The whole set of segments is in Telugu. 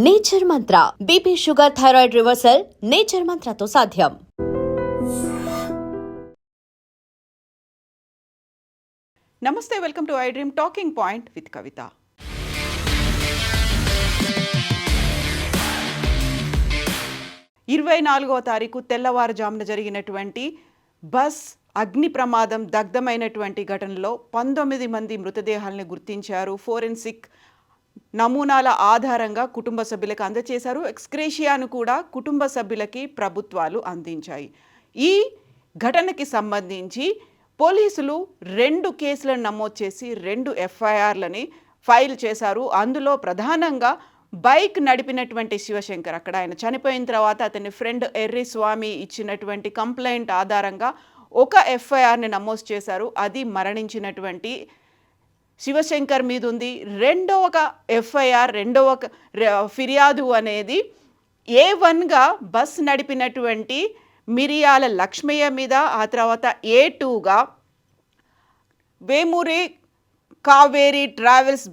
Nature Mantra BP sugar thyroid reversal nature మంత్రతో సాధ్యం. నమస్తే, welcome to I dream talking point with Kavitha. ఇరవై 24వ తారీఖు తెల్లవారుజామున జరిగినటువంటి బస్ అగ్ని ప్రమాదం దగ్ధమైనటువంటి ఘటనలో 19 మంది మృతదేహాలను గుర్తించారు. ఫోరెన్సిక్ నమూనాల ఆధారంగా కుటుంబ సభ్యులకు అందజేశారు. ఎక్స్గ్రేషియాను కూడా కుటుంబ సభ్యులకి ప్రభుత్వాలు అందించాయి. ఈ ఘటనకి సంబంధించి పోలీసులు 2 కేసులను నమోదు చేసి 2 ఎఫ్ఐఆర్లని ఫైల్ చేశారు. అందులో ప్రధానంగా బైక్ నడిపినటువంటి శివశంకర్, అక్కడ ఆయన చనిపోయిన తర్వాత అతని ఫ్రెండ్ ఎర్రి స్వామి ఇచ్చినటువంటి కంప్లైంట్ ఆధారంగా ఒక ఎఫ్ఐఆర్ని నమోదు చేశారు. అది మరణించినటువంటి శివశంకర్ మీద ఉంది. రెండవ ఎఫ్ఐఆర్, రెండవ ఫిర్యాదు అనేది A1గా బస్ నడిపినటువంటి మిరియాల లక్ష్మయ్య మీద, ఆ తర్వాత A2గా వేమూరి కావేరీ ట్రావెల్స్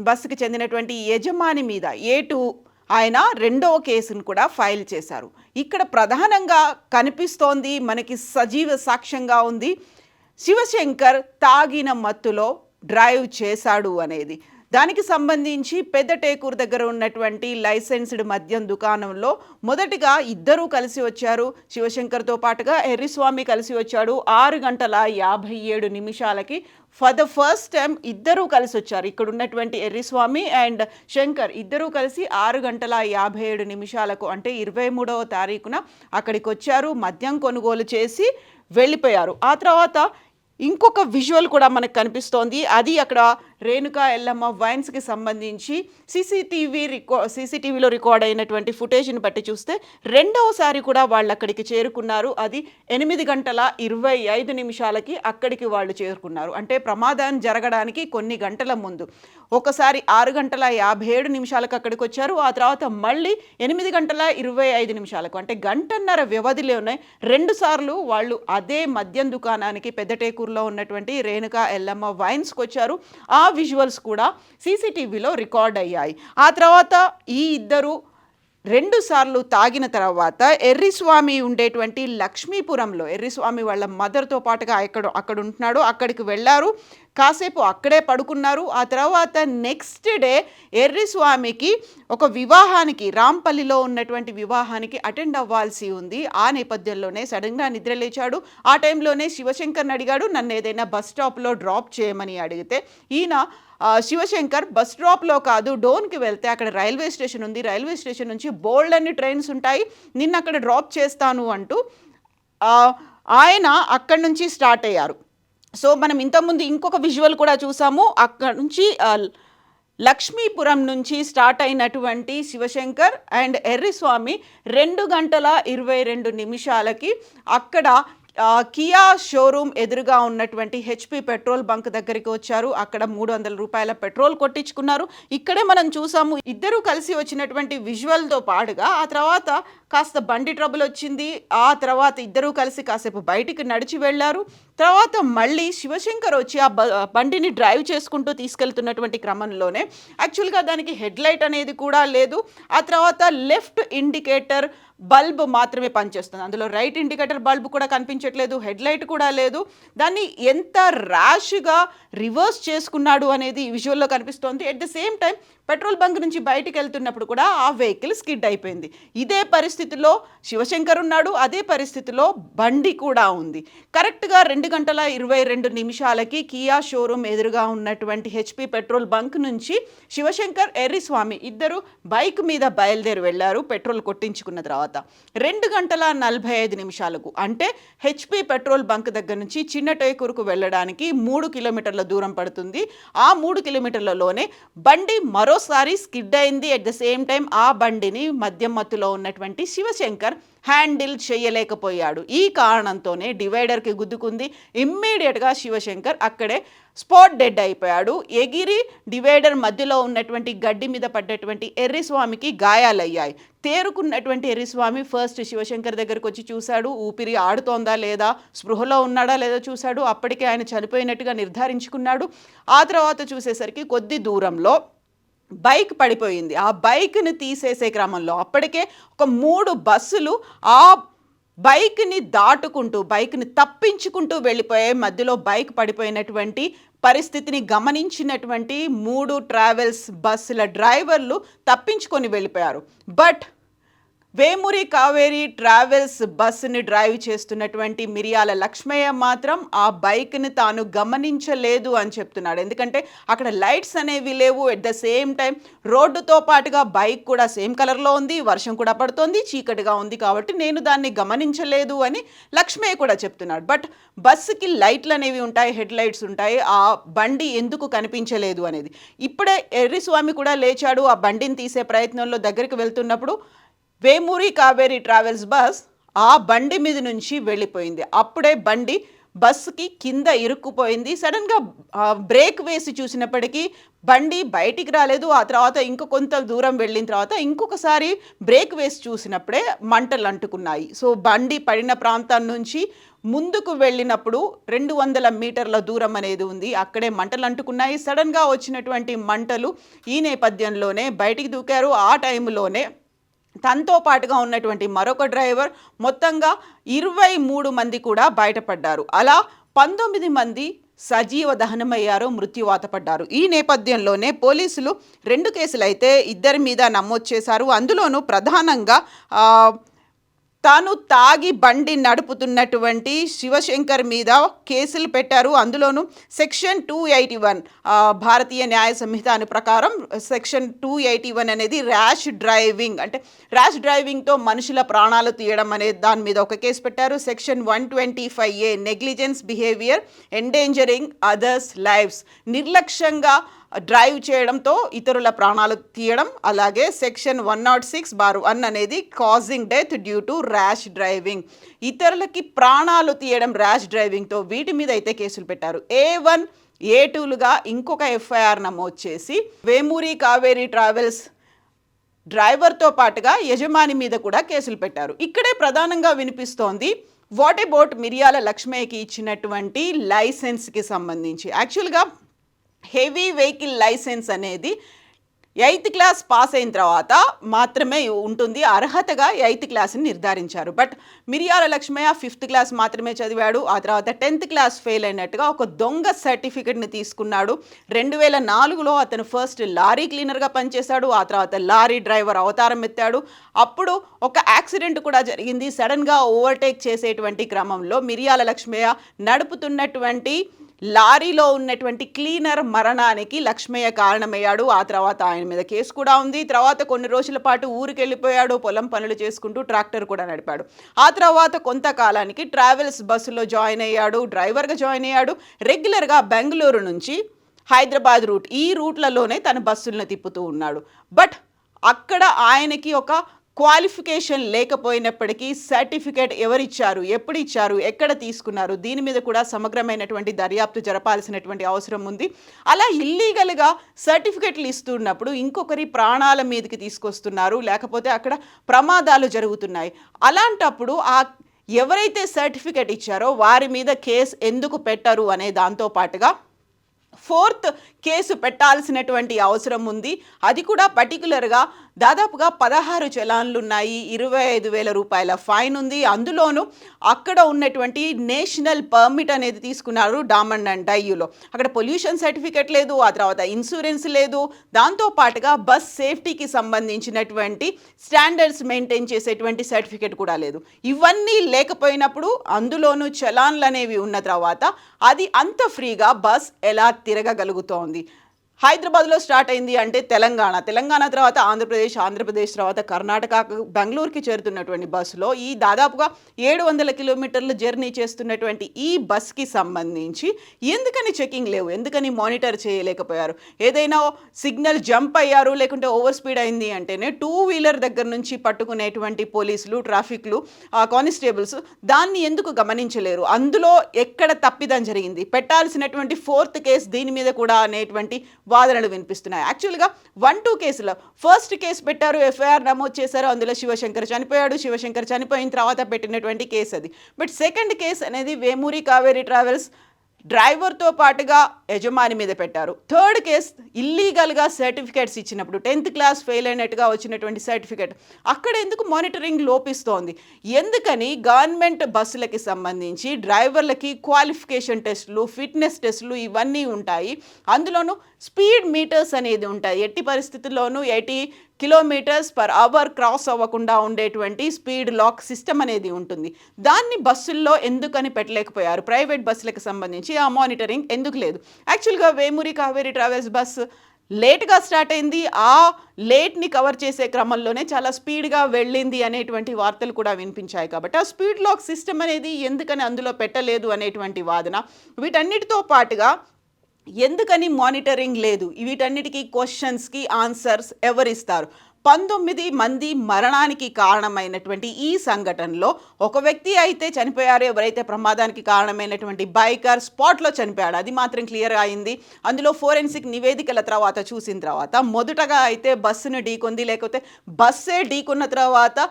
బస్సుకి చెందినటువంటి యజమాని మీద A2 ఆయన రెండవ కేసును కూడా ఫైల్ చేశారు. ఇక్కడ ప్రధానంగా కనిపిస్తోంది, మనకి సజీవ సాక్ష్యంగా ఉంది, శివశంకర్ తాగిన మత్తులో డ్రైవ్ చేశాడు అనేది. దానికి సంబంధించి పెద్దటేకూరు దగ్గర ఉన్నటువంటి లైసెన్స్డ్ మద్యం దుకాణంలో మొదటిగా ఇద్దరూ కలిసి వచ్చారు. శివశంకర్తో పాటుగా ఎర్రిస్వామి కలిసి వచ్చాడు. 6:57 ఫర్ ద ఫస్ట్ టైం ఇద్దరూ కలిసి వచ్చారు. ఇక్కడ ఉన్నటువంటి ఎర్రిస్వామి అండ్ శంకర్ ఇద్దరూ కలిసి 6:57 అంటే 23వ తారీఖున అక్కడికి వచ్చారు. మద్యం కొనుగోలు చేసి వెళ్ళిపోయారు. ఆ తర్వాత ఇంకొక విజువల్ కూడా మనకు కనిపిస్తోంది. అది అక్కడ రేణుకా ఎల్లమ్మ వైన్స్కి సంబంధించి సీసీటీవీలో రికార్డ్ అయినటువంటి ఫుటేజ్ని బట్టి చూస్తే రెండవసారి కూడా వాళ్ళు అక్కడికి చేరుకున్నారు. అది 8:25 అక్కడికి వాళ్ళు చేరుకున్నారు. అంటే ప్రమాదం జరగడానికి కొన్ని గంటల ముందు ఒకసారి 6:57 అక్కడికి వచ్చారు. ఆ తర్వాత మళ్ళీ 8:25 అంటే గంటన్నర వ్యవధిలోనే 2 సార్లు వాళ్ళు అదే మద్యం దుకాణానికి పెద్దటేకూరులో ఉన్నటువంటి రేణుకా ఎల్లమ్మ వైన్స్కి వచ్చారు. ఆ విజువల్స్ కూడా సీసీటీవీలో రికార్డ్ అయ్యాయి. ఆ తర్వాత ఈ ఇద్దరు 2 సార్లు తాగిన తర్వాత ఎర్రిస్వామి ఉండేటువంటి లక్ష్మీపురంలో, ఎర్రిస్వామి వాళ్ళ మదర్తో పాటుగా అక్కడ ఉంటున్నాడు, అక్కడికి వెళ్ళారు. కాసేపు అక్కడే పడుకున్నారు. ఆ తర్వాత నెక్స్ట్ డే ఎర్రిస్వామికి ఒక వివాహానికి, రాంపల్లిలో ఉన్నటువంటి వివాహానికి అటెండ్ అవ్వాల్సి ఉంది. ఆ నేపథ్యంలోనే సడన్గా నిద్రలేచాడు. ఆ టైంలోనే శివశంకర్ని అడిగాడు, నన్ను ఏదైనా బస్ స్టాప్లో డ్రాప్ చేయమని అడిగితే ఈయన శివశంకర్ బస్ స్టాప్లో కాదు, డోన్కి వెళ్తే అక్కడ రైల్వే స్టేషన్ ఉంది, రైల్వే స్టేషన్ నుంచి బోల్డ్ అన్ని ట్రైన్స్ ఉంటాయి, నిన్న అక్కడ డ్రాప్ చేస్తాను అంటూ ఆయన అక్కడి నుంచి స్టార్ట్ అయ్యారు. సో మనం ఇంతకుముందు ఇంకొక విజువల్ కూడా చూసాము. అక్కడ నుంచి లక్ష్మీపురం నుంచి స్టార్ట్ అయినటువంటి శివశంకర్ అండ్ ఎర్రిస్వామి 2:22 అక్కడ కియా షోరూమ్ ఎదురుగా ఉన్నటువంటి HP పెట్రోల్ బంక్ దగ్గరికి వచ్చారు. అక్కడ $300 పెట్రోల్ కొట్టించుకున్నారు. ఇక్కడే మనం చూసాము ఇద్దరు కలిసి వచ్చినటువంటి విజువల్తో పాటుగా ఆ తర్వాత కాస్త బండి ట్రబుల్ వచ్చింది. ఆ తర్వాత ఇద్దరూ కలిసి కాసేపు బయటికి నడిచి వెళ్ళారు. తర్వాత మళ్ళీ శివశంకర్ వచ్చి ఆ బండిని డ్రైవ్ చేసుకుంటూ తీసుకెళ్తున్నటువంటి క్రమంలోనే యాక్చువల్గా దానికి హెడ్ లైట్ అనేది కూడా లేదు. ఆ తర్వాత లెఫ్ట్ ఇండికేటర్ బల్బ్ మాత్రమే పనిచేస్తుంది, అందులో రైట్ ఇండికేటర్ బల్బ్ కూడా కనిపించట్లేదు, హెడ్ లైట్ కూడా లేదు. దాన్ని ఎంత ర్యాష్గా రివర్స్ చేసుకున్నాడు అనేది విజువల్లో కనిపిస్తోంది. At the same time petrol bunk నుంచి బయటికి వెళ్తున్నప్పుడు కూడా ఆ వెహికల్ స్కిడ్ అయిపోయింది. ఇదే పరిస్థితిలో శివశంకర్ ఉన్నాడు, అదే పరిస్థితిలో బండి కూడా ఉంది. కరెక్ట్గా 2:22 కియా షోరూమ్ ఎదురుగా ఉన్నటువంటి HP పెట్రోల్ బంక్ నుంచి శివశంకర్, ఎర్రిస్వామి ఇద్దరు బైక్ మీద బయలుదేరి వెళ్ళారు పెట్రోల్ కొట్టించుకున్న తర్వాత. 2:45 అంటే HP పెట్రోల్ బంక్ దగ్గర నుంచి చిన్నటేకూరుకు వెళ్ళడానికి 3 కిలోమీటర్ల దూరం పడుతుంది. ఆ 3 కిలోమీటర్లలోనే బండి మరోసారి స్కిడ్ అయింది. అట్ ద సేమ్ టైం ఆ బండిని మద్యం మత్తులో ఉన్నటువంటి శివశంకర్ హ్యాండిల్ చేయలేకపోయాడు. ఈ కారణంతోనే డివైడర్కి గుద్దుకుంది. ఇమ్మీడియట్గా శివశంకర్ అక్కడే స్పాట్ డెడ్ అయిపోయాడు. ఎగిరి డివైడర్ మధ్యలో ఉన్నటువంటి గడ్డి మీద పడ్డటువంటి ఎర్రిస్వామికి గాయాలయ్యాయి. తేరుకున్నటువంటి ఎర్రిస్వామి ఫస్ట్ శివశంకర్ దగ్గరకు వచ్చి చూశాడు, ఊపిరి ఆడుతోందా లేదా, స్పృహలో ఉన్నాడా లేదా చూశాడు. అప్పటికే ఆయన చనిపోయినట్టుగా నిర్ధారించుకున్నాడు. ఆ తర్వాత చూసేసరికి కొద్ది దూరంలో బైక్ పడిపోయింది. ఆ బైక్‌ని తీసేసే క్రమంలో అప్పటికే ఒక 3 బస్సులు ఆ బైక్‌ని దాటుకుంటూ, బైక్‌ని తప్పించుకుంటూ వెళ్ళిపోయాయి. మధ్యలో బైక్ పడిపోయినటువంటి పరిస్థితిని గమనించినటువంటి 3 ట్రావెల్స్ బస్సుల డ్రైవర్లు తప్పించుకొని వెళ్ళిపోయారు. బట్ వేమూరి కావేరి ట్రావెల్స్ బస్సుని డ్రైవ్ చేస్తున్నటువంటి మిరియాల లక్ష్మయ్య మాత్రం ఆ బైక్ని తాను గమనించలేదు అని చెప్తున్నాడు. ఎందుకంటే అక్కడ లైట్స్ అనేవి లేవు. ఎట్ ద సేమ్ టైం రోడ్డుతో పాటుగా బైక్ కూడా సేమ్ కలర్లో ఉంది, వర్షం కూడా పడుతోంది, చీకటిగా ఉంది, కాబట్టి నేను దాన్ని గమనించలేదు అని లక్ష్మయ్య కూడా చెప్తున్నాడు. బట్ బస్సుకి లైట్లు అనేవి ఉంటాయి, హెడ్ లైట్స్ ఉంటాయి, ఆ బండి ఎందుకు కనిపించలేదు అనేది. ఇప్పుడే ఎర్రిస్వామి కూడా లేచాడు. ఆ బండిని తీసే ప్రయత్నంలో దగ్గరికి వెళ్తున్నప్పుడు వేమూరి కావేరి ట్రావెల్స్ బస్ ఆ బండి మీద నుంచి వెళ్ళిపోయింది. అప్పుడే బండి బస్సుకి కింద ఇరుక్కుపోయింది. సడన్గా బ్రేక్ వేసి చూసినప్పటికీ బండి బయటికి రాలేదు. ఆ తర్వాత కొంత దూరం వెళ్ళిన తర్వాత ఇంకొకసారి బ్రేక్ వేసి చూసినప్పుడే మంటలు అంటుకున్నాయి. సో బండి పడిన ప్రాంతం నుంచి ముందుకు వెళ్ళినప్పుడు 200 మీటర్ల దూరం అనేది ఉంది. అక్కడే మంటలు అంటుకున్నాయి. సడన్గా వచ్చినటువంటి మంటలు ఈ నేపథ్యంలోనే బయటికి దూకారు. ఆ టైంలోనే తనతో పాటుగా ఉన్నటువంటి మరొక డ్రైవర్, మొత్తంగా 23 మంది కూడా బయటపడ్డారు. అలా 19 మంది సజీవ దహనమయ్యారు, మృత్యువాత పడ్డారు. ఈ నేపథ్యంలోనే పోలీసులు 2 కేసులు అయితే ఇద్దరి మీద నమోదు చేశారు. అందులోనూ ప్రధానంగా తాను తాగి బండి నడుపుతున్నటువంటి శివశంకర్ మీద కేసులు పెట్టారు. అందులోనూ సెక్షన్ 281 భారతీయ న్యాయ సంహిత అను ప్రకారం సెక్షన్ 281 అనేది ర్యాష్ డ్రైవింగ్, అంటే ర్యాష్ డ్రైవింగ్తో మనుషుల ప్రాణాలు తీయడం అనే దాని మీద ఒక కేసు పెట్టారు. Section 125A negligence behaviour endangering others lives, నిర్లక్ష్యంగా డ్రైవ్ చేయడంతో ఇతరుల ప్రాణాలు తీయడం. అలాగే సెక్షన్ 106(1) అనేది causing death due to rash driving, ఇతరులకి ప్రాణాలు తీయడం ర్యాష్ డ్రైవింగ్తో. వీటి మీద అయితే కేసులు పెట్టారు. A1, A2లుగా ఇంకొక ఎఫ్ఐఆర్ నమోదు చేసి వేమూరి కావేరి ట్రావెల్స్ డ్రైవర్తో పాటుగా యజమాని మీద కూడా కేసులు పెట్టారు. ఇక్కడే ప్రధానంగా వినిపిస్తోంది వాట్ అబౌట్ మిరియాల లక్ష్మయ్యకి ఇచ్చినటువంటి లైసెన్స్కి సంబంధించి. యాక్చువల్గా హెవీ వెహికల్ లైసెన్స్ అనేది 8th క్లాస్ పాస్ అయిన తర్వాత మాత్రమే ఉంటుంది. అర్హతగా 8th క్లాస్ని నిర్ధారించారు. బట్ మిరియాల లక్ష్మయ్య 5th క్లాస్ మాత్రమే చదివాడు. ఆ తర్వాత 10th క్లాస్ ఫెయిల్ అయినట్టుగా ఒక దొంగ సర్టిఫికెట్ని తీసుకున్నాడు. 2004లో అతను ఫస్ట్ లారీ క్లీనర్గా పనిచేశాడు. ఆ తర్వాత లారీ డ్రైవర్ అవతారం ఎత్తాడు. అప్పుడు ఒక యాక్సిడెంట్ కూడా జరిగింది. సడన్గా ఓవర్టేక్ చేసేటువంటి క్రమంలో మిరియాల లక్ష్మయ్య నడుపుతున్నటువంటి లారీలో ఉన్నటువంటి క్లీనర్ మరణానికి లక్ష్మయ్య కారణమయ్యాడు. ఆ తర్వాత ఆయన మీద కేసు కూడా ఉంది. తర్వాత కొన్ని రోజుల పాటు ఊరికి వెళ్ళిపోయాడు, పొలం పనులు చేసుకుంటూ ట్రాక్టర్ కూడా నడిపాడు. ఆ తర్వాత కొంతకాలానికి ట్రావెల్స్ బస్సులో జాయిన్ అయ్యాడు, డ్రైవర్గా జాయిన్ అయ్యాడు. రెగ్యులర్గా బెంగళూరు నుంచి హైదరాబాద్ రూట్, ఈ రూట్లలోనే తన బస్సులను తిప్పుతూ ఉన్నాడు. బట్ అక్కడ ఆయనకి ఒక క్వాలిఫికేషన్ లేకపోయినప్పటికీ సర్టిఫికేట్ ఎవరిచ్చారు, ఎప్పుడు ఇచ్చారు, ఎక్కడ తీసుకున్నారు, దీని మీద కూడా సమగ్రమైనటువంటి దర్యాప్తు జరపాల్సినటువంటి అవసరం ఉంది. అలా ఇల్లీగల్గా సర్టిఫికేట్లు ఇస్తున్నప్పుడు ఇంకొకరి ప్రాణాల మీదకి తీసుకొస్తున్నారు, లేకపోతే అక్కడ ప్రమాదాలు జరుగుతున్నాయి. అలాంటప్పుడు ఎవరైతే సర్టిఫికేట్ ఇచ్చారో వారి మీద కేసు ఎందుకు పెట్టరు అనే దాంతో పాటుగా 4th కేసు పెట్టాల్సినటువంటి అవసరం ఉంది. అది కూడా పర్టికులర్గా దాదాపుగా 16 చలాన్లు ఉన్నాయి, 25,000 రూపాయల ఫైన్ ఉంది. అందులోనూ అక్కడ ఉన్నటువంటి నేషనల్ పర్మిట్ అనేది తీసుకున్నారు డామన్ అండ్ డయ్యూలో. అక్కడ పొల్యూషన్ సర్టిఫికేట్ లేదు, ఆ తర్వాత ఇన్సూరెన్స్ లేదు, దాంతోపాటుగా బస్ సేఫ్టీకి సంబంధించినటువంటి స్టాండర్డ్స్ మెయింటైన్ చేసేటువంటి సర్టిఫికేట్ కూడా లేదు. ఇవన్నీ లేకపోయినప్పుడు అందులోనూ చలాన్లు అనేవి ఉన్న తర్వాత అది అంత ఫ్రీగా బస్ ఎలా తిరగగలుగుతోంది? హైదరాబాద్లో స్టార్ట్ అయింది అంటే తెలంగాణ తర్వాత ఆంధ్రప్రదేశ్ తర్వాత కర్ణాటక, బెంగళూరుకి చేరుతున్నటువంటి బస్సులో ఈ దాదాపుగా 700 కిలోమీటర్లు జర్నీ చేస్తున్నటువంటి ఈ బస్కి సంబంధించి ఎందుకని చెకింగ్ లేవు, ఎందుకని మానిటర్ చేయలేకపోయారు? ఏదైనా సిగ్నల్ జంప్ అయ్యారు, లేకుంటే ఓవర్ స్పీడ్ అయింది అంటేనే 2 వీలర్ దగ్గర నుంచి పట్టుకునేటువంటి పోలీసులు, ట్రాఫిక్లు, కానిస్టేబుల్స్ దాన్ని ఎందుకు గమనించలేరు? అందులో ఎక్కడ తప్పిదం జరిగింది? పెట్టాల్సినటువంటి 4th కేసు దీని మీద కూడా అనేటువంటి వాదనలు వినిపిస్తున్నాయి. యాక్చువల్గా 1-2 కేసులో ఫస్ట్ కేసు పెట్టారు, ఎఫ్ఐఆర్ నమోదు చేశారు. అందులో శివశంకర్ చనిపోయాడు. శివశంకర్ చనిపోయిన తర్వాత పెట్టినటువంటి కేసు అది. బట్ సెకండ్ కేసు అనేది వేమూరి కావేరి ట్రావెల్స్ డ్రైవర్తో పాటుగా యజమాని మీద పెట్టారు. థర్డ్ కేస్ ఇల్లీగల్గా సర్టిఫికేట్స్ ఇచ్చినప్పుడు 10th క్లాస్ ఫెయిల్ అయినట్టుగా వచ్చినటువంటి సర్టిఫికేట్ అక్కడ ఎందుకు మానిటరింగ్ లోపిస్తోంది? ఎందుకని గవర్నమెంట్ బస్సులకి సంబంధించి డ్రైవర్లకి క్వాలిఫికేషన్ టెస్టులు, ఫిట్నెస్ టెస్టులు ఇవన్నీ ఉంటాయి. అందులోనూ స్పీడ్ మీటర్స్ అనేది ఉంటాయి. ఎట్టి పరిస్థితుల్లోనూ 80 km/h క్రాస్ అవ్వకుండా ఉండేటువంటి స్పీడ్ లాక్ సిస్టమ్ అనేది ఉంటుంది. దాన్ని బస్సుల్లో ఎందుకని పెట్టలేకపోయారు? ప్రైవేట్ బస్సులకు సంబంధించి ఆ మానిటరింగ్ ఎందుకు లేదు? యాక్చువల్గా వేమూరి కావేరీ ట్రావెల్స్ బస్సు లేట్గా స్టార్ట్ అయింది. ఆ లేట్ని కవర్ చేసే క్రమంలోనే చాలా స్పీడ్గా వెళ్ళింది అనేటువంటి వార్తలు కూడా వినిపించాయి. కాబట్టి ఆ స్పీడ్ లాక్ సిస్టమ్ అనేది ఎందుకని అందులో పెట్టలేదు అనేటువంటి వాదన. వీటన్నిటితో పాటుగా ఎందుకని మానిటరింగ్ లేదు? వీటన్నిటికీ క్వశ్చన్స్కి ఆన్సర్స్ ఎవరిస్తారు? 19 మంది మరణానికి కారణమైనటువంటి ఈ సంఘటనలో ఒక వ్యక్తి అయితే చనిపోయారు. ఎవరైతే ప్రమాదానికి కారణమైనటువంటి బైకర్ స్పాట్లో చనిపోయాడు, అది మాత్రం క్లియర్ అయింది. అందులో ఫోరెన్సిక్ నివేదికల తర్వాత చూసిన తర్వాత మొదటగా అయితే బస్సును ఢీకొంది, లేకపోతే బస్సే ఢీకొన్న తర్వాత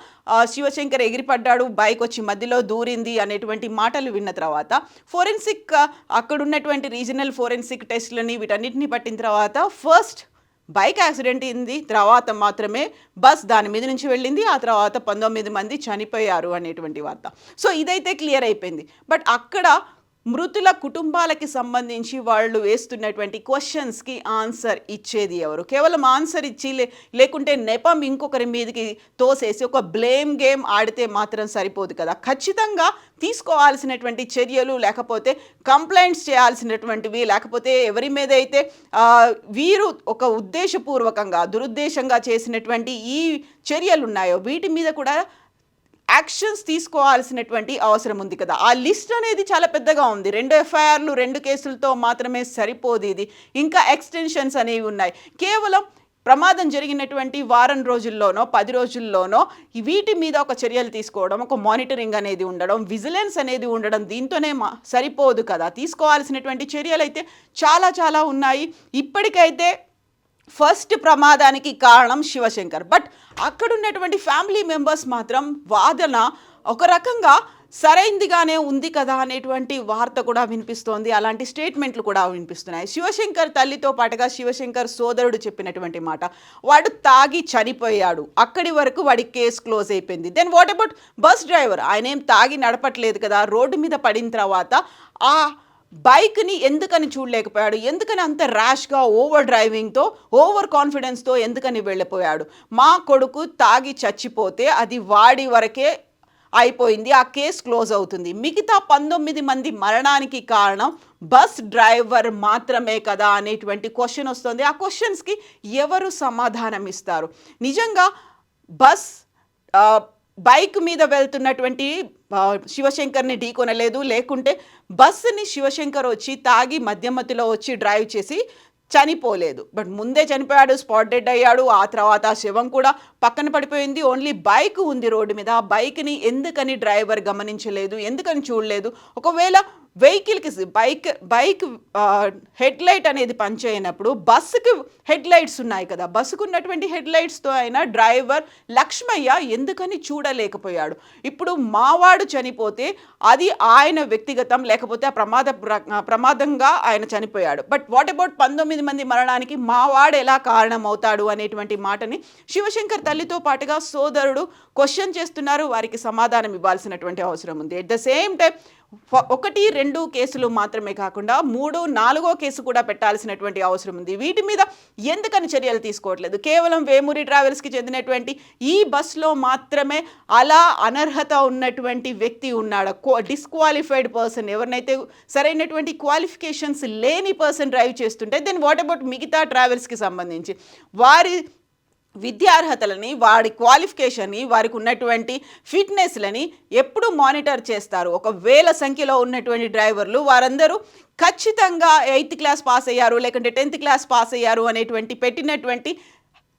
శివశంకర్ ఎగిరిపడ్డాడు, బైక్ వచ్చి మధ్యలో దూరింది అనేటువంటి మాటలు విన్న తర్వాత ఫోరెన్సిక్ అక్కడ ఉన్నటువంటి రీజనల్ ఫోరెన్సిక్ టెస్ట్లని వీటన్నిటిని పట్టిన తర్వాత ఫస్ట్ బైక్ యాక్సిడెంట్ అయింది, తర్వాత మాత్రమే బస్ దాని మీద నుంచి వెళ్ళింది, ఆ తర్వాత 19 మంది చనిపోయారు అనేటువంటి వార్త. సో ఇదైతే క్లియర్ అయిపోయింది. బట్ అక్కడ మృతుల కుటుంబాలకి సంబంధించి వాళ్ళు వేస్తున్నటువంటి క్వశ్చన్స్కి ఆన్సర్ ఇచ్చేది ఎవరు? కేవలం ఆన్సర్ ఇచ్చి లేకుంటే నెపం ఇంకొకరి మీదకి తోసేసి ఒక బ్లేమ్ గేమ్ ఆడితే మాత్రం సరిపోదు కదా. ఖచ్చితంగా తీసుకోవాల్సినటువంటి చర్యలు, లేకపోతే కంప్లైంట్స్ చేయాల్సినటువంటివి, లేకపోతే ఎవరి మీద అయితే వీరు ఒక ఉద్దేశపూర్వకంగా దురుద్దేశంగా చేసినటువంటి ఈ చర్యలు ఉన్నాయో వీటి మీద కూడా యాక్షన్స్ తీసుకోవాల్సినటువంటి అవసరం ఉంది కదా. ఆ లిస్ట్ అనేది చాలా పెద్దగా ఉంది. 2 FIRలు 2 కేసులతో మాత్రమే సరిపోదు. ఇది ఇంకా ఎక్స్టెన్షన్స్ అనేవి ఉన్నాయి. కేవలం ప్రమాదం జరిగినటువంటి వారం రోజుల్లోనో 10 రోజుల్లోనో వీటి మీద ఒక చర్యలు తీసుకోవడం, ఒక మానిటరింగ్ అనేది ఉండడం, విజిలెన్స్ అనేది ఉండడం దీంతోనే సరిపోదు కదా. తీసుకోవాల్సినటువంటి చర్యలు అయితే చాలా చాలా ఉన్నాయి. ఇప్పటికైతే ఫస్ట్ ప్రమాదానికి కారణం శివశంకర్. బట్ అక్కడ ఉన్నటువంటి ఫ్యామిలీ మెంబర్స్ మాత్రం వాదన ఒక రకంగా సరైందిగానే ఉంది కదా అనేటువంటి వార్త కూడా వినిపిస్తోంది. అలాంటి స్టేట్మెంట్లు కూడా వినిపిస్తున్నాయి. శివశంకర్ తల్లితో పాటుగా శివశంకర్ సోదరుడు చెప్పినటువంటి మాట, వాడు తాగి చనిపోయాడు, అక్కడి వరకు వాడి కేసు క్లోజ్ అయిపోయింది. Then what about bus driver? ఆయన ఏం తాగి నడపట్లేదు కదా. రోడ్డు మీద పడిన తర్వాత ఆ బైక్ని ఎందుకని చూడలేకపోయాడు? ఎందుకని అంత ర్యాష్గా ఓవర్ డ్రైవింగ్తో, ఓవర్ కాన్ఫిడెన్స్తో ఎందుకని వెళ్ళిపోయాడు? మా కొడుకు తాగి చచ్చిపోతే అది వాడి వరకే అయిపోయింది, ఆ కేసు క్లోజ్ అవుతుంది. మిగతా 19 మంది మరణానికి కారణం బస్ డ్రైవర్ మాత్రమే కదా అనేటువంటి క్వశ్చన్ వస్తుంది. ఆ క్వశ్చన్స్కి ఎవరు సమాధానం ఇస్తారు? నిజంగా బస్ బైక్ మీద వెళ్తున్నటువంటి శివశంకర్ని ఢీకొనలేదు, లేకుంటే బస్సుని శివశంకర్ వచ్చి తాగి మధ్యమతిలో వచ్చి డ్రైవ్ చేసి చనిపోలేదు. బట్ ముందే చనిపోయాడు, స్పాట్ డెడ్ అయ్యాడు. ఆ తర్వాత శవం కూడా పక్కన పడిపోయింది. ఓన్లీ బైక్ ఉంది రోడ్డు మీద. ఆ బైక్ని ఎందుకని డ్రైవర్ గమనించలేదు, ఎందుకని చూడలేదు? ఒకవేళ వెహికల్కి బైక్ హెడ్ లైట్ అనేది పనిచేయనప్పుడు బస్సుకి హెడ్ లైట్స్ ఉన్నాయి కదా, బస్సుకు ఉన్నటువంటి హెడ్ లైట్స్తో అయినా డ్రైవర్ లక్ష్మయ్య ఎందుకని చూడలేకపోయాడు? ఇప్పుడు మావాడు చనిపోతే అది ఆయన వ్యక్తిగతం, లేకపోతే ఆ ప్రమాదంగా ఆయన చనిపోయాడు. బట్ వాట్ అబౌట్ 19 మంది మరణానికి మావాడు ఎలా కారణం అవుతాడు అనేటువంటి మాటని శివశంకర్ తల్లితో పాటుగా సోదరుడు క్వశ్చన్ చేస్తున్నారు. వారికి సమాధానం ఇవ్వాల్సినటువంటి అవసరం ఉంది. ఎట్ ద సేమ్ టైం 1, 2 కేసులు మాత్రమే కాకుండా 3, 4వ కేసు కూడా పెట్టాల్సినటువంటి అవసరం ఉంది. వీటి మీద ఎందుకని చర్యలు తీసుకోవట్లేదు? కేవలం వేమూరి ట్రావెల్స్కి చెందినటువంటి ఈ బస్సులో మాత్రమే అలా అనర్హత ఉన్నటువంటి వ్యక్తి ఉన్నాడు, డిస్క్వాలిఫైడ్ పర్సన్. ఎవరినైతే సరైనటువంటి క్వాలిఫికేషన్స్ లేని పర్సన్ డ్రైవ్ చేస్తుంటే దెన్ వాట్ అబౌట్ మిగతా ట్రావెల్స్కి సంబంధించి వారి విద్యార్హతలని, వాడి క్వాలిఫికేషన్ని, వారికి ఉన్నటువంటి ఫిట్నెస్లని ఎప్పుడు మానిటర్ చేస్తారు? 1000 సంఖ్యలో ఉన్నటువంటి డ్రైవర్లు వారందరూ ఖచ్చితంగా 8th క్లాస్ పాస్ అయ్యారు, లేకుంటే 10th క్లాస్ పాస్ అయ్యారు అనేటువంటి పెట్టినటువంటి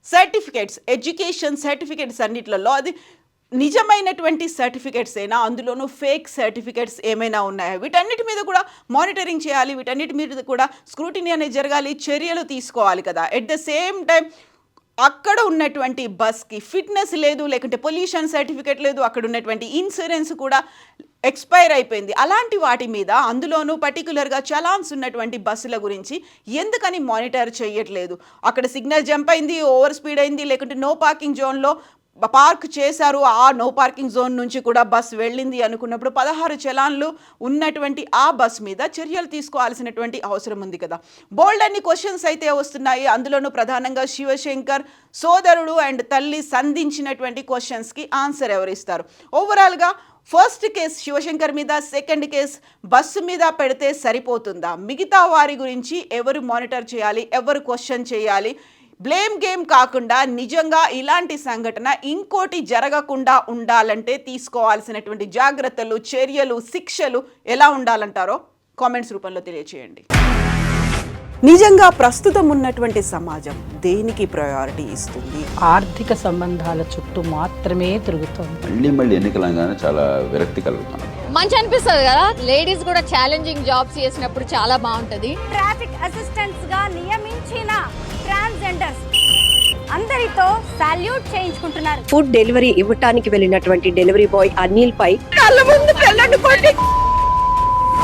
సర్టిఫికేట్స్, ఎడ్యుకేషన్ సర్టిఫికేట్స్ అన్నిట్లలో అది నిజమైనటువంటి సర్టిఫికేట్స్ అయినా, అందులోనూ ఫేక్ సర్టిఫికేట్స్ ఏమైనా ఉన్నాయా? వీటన్నిటి మీద కూడా మానిటరింగ్ చేయాలి, వీటన్నిటి మీద కూడా స్క్రూటినీ అనేది జరగాలి, చర్యలు తీసుకోవాలి కదా. ఎట్ ద సేమ్ టైం అక్కడ ఉన్నటువంటి బస్కి ఫిట్నెస్ లేదు, లేకుంటే పొల్యూషన్ సర్టిఫికేట్ లేదు, అక్కడ ఉన్నటువంటి ఇన్సూరెన్స్ కూడా ఎక్స్పైర్ అయిపోయింది. అలాంటి వాటి మీద, అందులోనూ పర్టికులర్గా చలాన్స్ ఉన్నటువంటి బస్సుల గురించి ఎందుకని మానిటర్ చేయట్లేదు? అక్కడ సిగ్నల్ జంప్ అయింది, ఓవర్ స్పీడ్ అయింది, లేకుంటే నో పార్కింగ్ జోన్లో పార్క్ చేశారు, ఆ నో పార్కింగ్ జోన్ నుంచి కూడా బస్ వెళ్ళింది అనుకున్నప్పుడు 16 చలాన్లు ఉన్నటువంటి ఆ బస్ మీద చర్యలు తీసుకోవాల్సినటువంటి అవసరం ఉంది కదా. బోల్డ్ అన్ని క్వశ్చన్స్ అయితే వస్తున్నాయి. అందులోనూ ప్రధానంగా శివశంకర్ సోదరుడు అండ్ తల్లి సంధించినటువంటి క్వశ్చన్స్కి ఆన్సర్ ఎవరిస్తారు? ఓవరాల్గా ఫస్ట్ కేస్ శివశంకర్ మీద, సెకండ్ కేస్ బస్సు మీద పెడితే సరిపోతుందా? మిగతా వారి గురించి ఎవరు మానిటర్ చేయాలి, ఎవరు క్వశ్చన్ చేయాలి? బ్లేమ్ గేమ్ కాకుండా నిజంగా ఇలాంటి సంఘటన ఇంకోటి జరగకుండా ఉండాలంటే తీసుకోవాల్సినటువంటి జాగ్రత్తలు, చర్యలు, శిక్షలు ఎలా ఉండాలంటారో కామెంట్స్ రూపంలో తెలియచేయండి. నిజంగా ప్రస్తుతం ఉన్నటువంటి సమాజం దేనికి ప్రయారిటీ ఇస్తుంది? ఆర్థిక సంబంధాల చుట్టూ మాత్రమే తిరుగుతోంది. మళ్ళీ ఎన్నికలంగానే చాలా విరక్తి కలుగుతున్నాం. మంచి అనిపిస్తుంది కదా, లేడీస్ కూడా ఛాలెంజింగ్ జాబ్స్ చేసినప్పుడు చాలా బాగుంటది. ట్రాఫిక్ అసిస్టెంట్స్ గా నియమించిన ట్రాన్స్జెండర్స్ అందరితో సాల్యూట్ చేయించుకుంటున్నారు. ఫుడ్ డెలివరీ ఇవ్వటానికి వెళ్ళినటువంటి డెలివరీ బాయ్ అనిల్ పై కళ్ళ ముందు